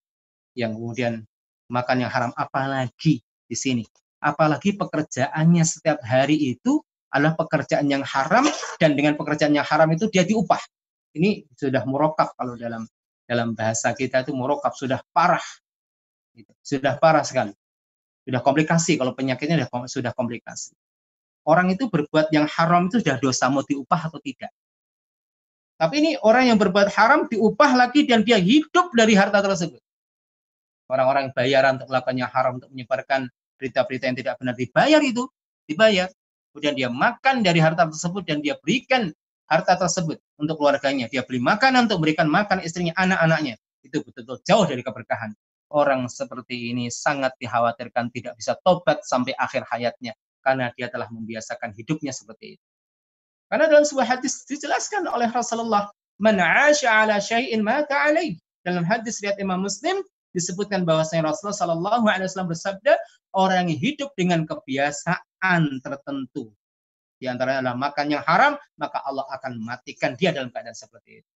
yang kemudian makan yang haram, apalagi di sini, apalagi pekerjaannya setiap hari itu adalah pekerjaan yang haram, dan dengan pekerjaan yang haram itu dia diupah. Ini sudah murokab, kalau dalam bahasa kita itu murokab, sudah parah, sudah parah sekali, sudah komplikasi. Kalau penyakitnya sudah komplikasi. Orang itu berbuat yang haram itu sudah dosa, mau diupah atau tidak. Tapi ini orang yang berbuat haram diupah lagi, dan dia hidup dari harta tersebut. Orang-orang bayaran untuk melakukan yang haram, untuk menyebarkan berita-berita yang tidak benar, dibayar. Kemudian dia makan dari harta tersebut, dan dia berikan harta tersebut untuk keluarganya. Dia beli makanan untuk berikan makan istrinya, anak-anaknya. Itu betul-betul jauh dari keberkahan. Orang seperti ini sangat dikhawatirkan tidak bisa tobat sampai akhir hayatnya, karena dia telah membiasakan hidupnya seperti itu. Karena dalam sebuah hadis dijelaskan oleh Rasulullah, man 'asha 'ala syai'in mata 'alaih. Dalam hadis riwayat Imam Muslim disebutkan bahwasanya Rasulullah sallallahu alaihi wasallam bersabda, orang yang hidup dengan kebiasaan tertentu, di antaranya adalah makan yang haram, maka Allah akan matikan dia dalam keadaan seperti itu.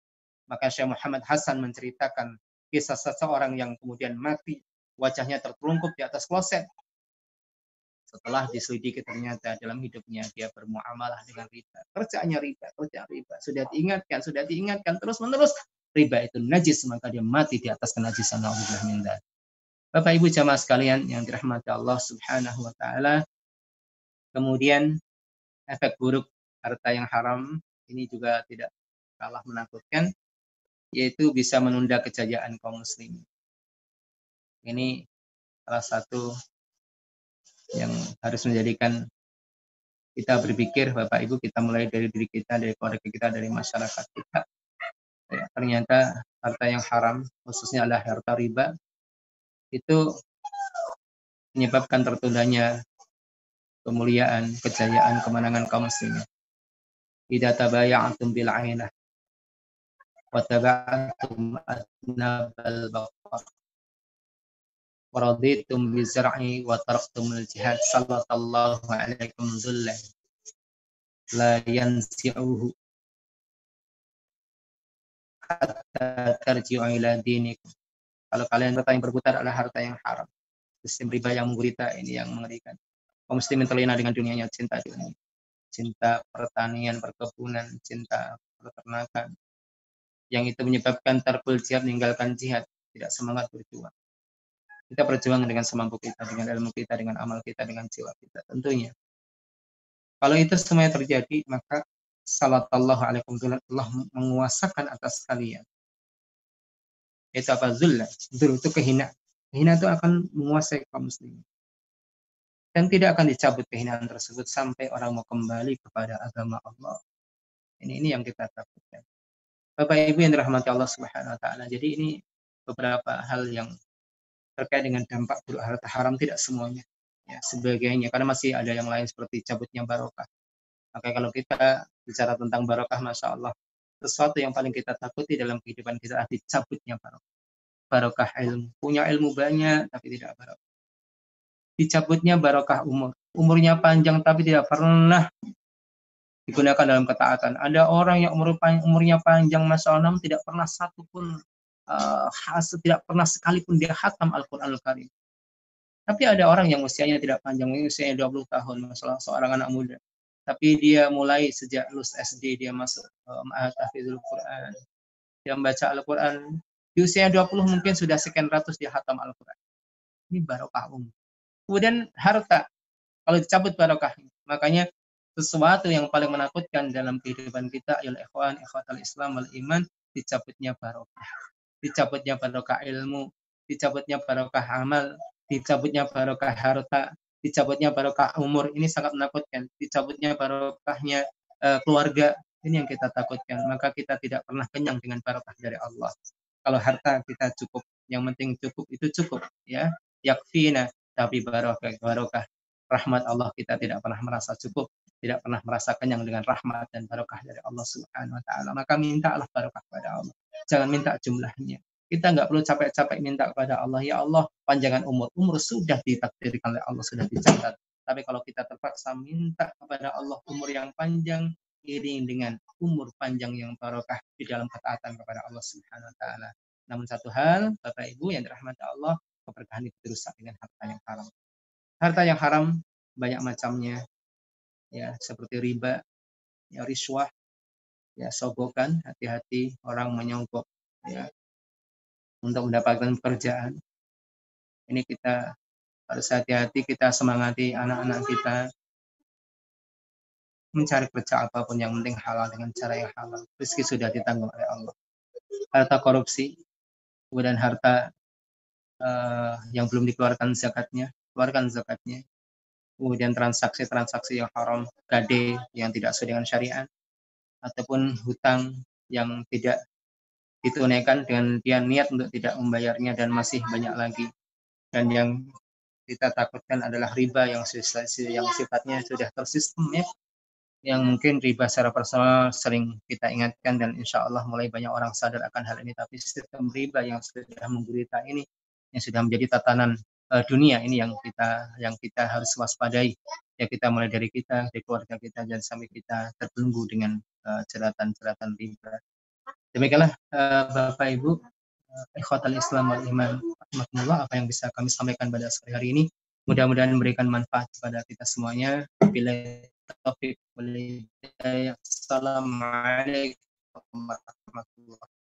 Maka Syekh Muhammad Hasan menceritakan kisah seseorang yang kemudian mati, wajahnya tertelungkup di atas kloset. Setelah diselidiki ternyata dalam hidupnya dia bermuamalah dengan riba. Kerjaannya riba, kerjaan riba. Sudah diingatkan terus-menerus. Riba itu najis, maka dia mati di atas kenajisan. Na'udzubillah min dzalik. Bapak Ibu jamaah sekalian yang dirahmati Allah Subhanahu wa taala. Kemudian efek buruk harta yang haram ini juga tidak kalah menakutkan, yaitu bisa menunda kejayaan kaum muslimin. Ini salah satu yang harus menjadikan kita berpikir, Bapak Ibu, kita mulai dari diri kita, dari keluarga kita, dari masyarakat kita. Ya, ternyata harta yang haram, khususnya adalah harta riba, itu menyebabkan tertundanya kemuliaan, kejayaan, kemenangan kaum muslimin. Idza tabaya'tum bil 'ainah wa taba'tum adnabal baqar wa raditum bizar'i wa taraktumul jihad sallallahu alaikum dhullan la yansi'uhu hatta tarji'u ila dinikum. Kalau kalian harta yang berputar adalah harta yang haram. Sistem riba yang menggurita ini yang mengerikan. Kaum muslimin terlena dengan dunianya, cinta dunia, cinta pertanian, perkebunan, cinta peternakan, yang itu menyebabkan tarkul jihad, meninggalkan jihad, tidak semangat berjuang. Kita berjuang dengan semampu kita, dengan ilmu kita, dengan amal kita, dengan jiwa kita tentunya. Kalau itu semuanya terjadi, maka sallallahu alaikum Allah menguasakan atas kalian. Itu apa? Zullah. Zul itu kehinaan. Kehinaan itu akan menguasai kaum muslimin. Dan tidak akan dicabut kehinaan tersebut sampai orang mau kembali kepada agama Allah. Ini yang kita takutkan. Bapak Ibu yang dirahmati Allah Subhanahu wa taala. Jadi ini beberapa hal yang terkait dengan dampak buruk harta haram, tidak semuanya. Ya, sebagainya, karena masih ada yang lain seperti cabutnya barokah. Maka kalau kita bicara tentang barokah, Masya Allah, sesuatu yang paling kita takuti dalam kehidupan kita adalah dicabutnya barokah. Barokah ilmu. Punya ilmu banyak, tapi tidak barokah. Dicabutnya barokah umur. Umurnya panjang, tapi tidak pernah digunakan dalam ketaatan. Ada orang yang umurnya panjang, Masya Allah, tidak pernah satupun, tidak pernah sekalipun dia khatam Al-Quran Al-Karim. Tapi ada orang yang usianya tidak panjang, usianya 20 tahun, masalah seorang anak muda. Tapi dia mulai sejak lulus SD, dia masuk Ma'had Tahfidzul Quran. Dia membaca Al-Quran. Di usia 20 mungkin sudah sekian ratus dia khatam Al-Quran. Ini barokah umum. Kemudian harta, kalau dicabut barokahnya. Makanya sesuatu yang paling menakutkan dalam kehidupan kita, ialah ikhwatal Islam wal iman, dicabutnya barokah. Dicabutnya barokah ilmu, dicabutnya barokah amal, dicabutnya barokah harta, dicabutnya barokah umur. Ini sangat menakutkan. Dicabutnya barokahnya keluarga, ini yang kita takutkan. Maka kita tidak pernah kenyang dengan barokah dari Allah. Kalau harta kita cukup, yang penting cukup, itu cukup, ya. Yakfina, tapi barokah rahmat Allah kita tidak pernah merasa cukup, tidak pernah merasa kenyang dengan rahmat dan barokah dari Allah Subhanahu wa taala. Maka mintalah barokah kepada Allah. Jangan minta jumlahnya. Kita nggak perlu capek-capek minta kepada Allah, ya Allah, panjangan umur. Umur sudah ditakdirkan oleh Allah, sudah dicatat. Tapi kalau kita terpaksa minta kepada Allah umur yang panjang, iring dengan umur panjang yang barokah di dalam ketaatan kepada Allah Subhanahu wa taala. Namun satu hal, Bapak Ibu yang dirahmati Allah, keberkahan itu dirusak dengan harta yang haram. Harta yang haram banyak macamnya, ya, seperti riba, ya, riswah, ya, sogokan. Hati-hati orang menyogok, ya, untuk mendapatkan pekerjaan. Ini kita harus hati-hati, kita semangati anak-anak kita mencari kerja apapun yang penting halal dengan cara yang halal. Rezeki sudah ditanggung oleh Allah. Harta korupsi, kemudian harta yang belum dikeluarkan zakatnya, keluarkan zakatnya. Kemudian transaksi-transaksi yang haram, gade yang tidak sesuai dengan syariat, ataupun hutang yang tidak ditunaikan dengan dia niat untuk tidak membayarnya, dan masih banyak lagi. Dan yang kita takutkan adalah riba yang sifatnya sudah tersistem, ya, yang mungkin riba secara personal sering kita ingatkan, dan insya Allah mulai banyak orang sadar akan hal ini. Tapi sistem riba yang sudah menggurita ini, yang sudah menjadi tatanan dunia ini, yang kita harus waspadai. Ya, kita mulai dari kita, dari keluarga kita, dan sampai kita terbelenggu dengan jeratan-jeratan riba. Demikianlah Bapak Ibu, ikhwatal Islam wal iman, apa yang bisa kami sampaikan pada sore hari ini. Mudah-mudahan memberikan manfaat kepada kita semuanya. Bila taufik wal hidayah. Assalamualaikum warahmatullahi wabarakatuh.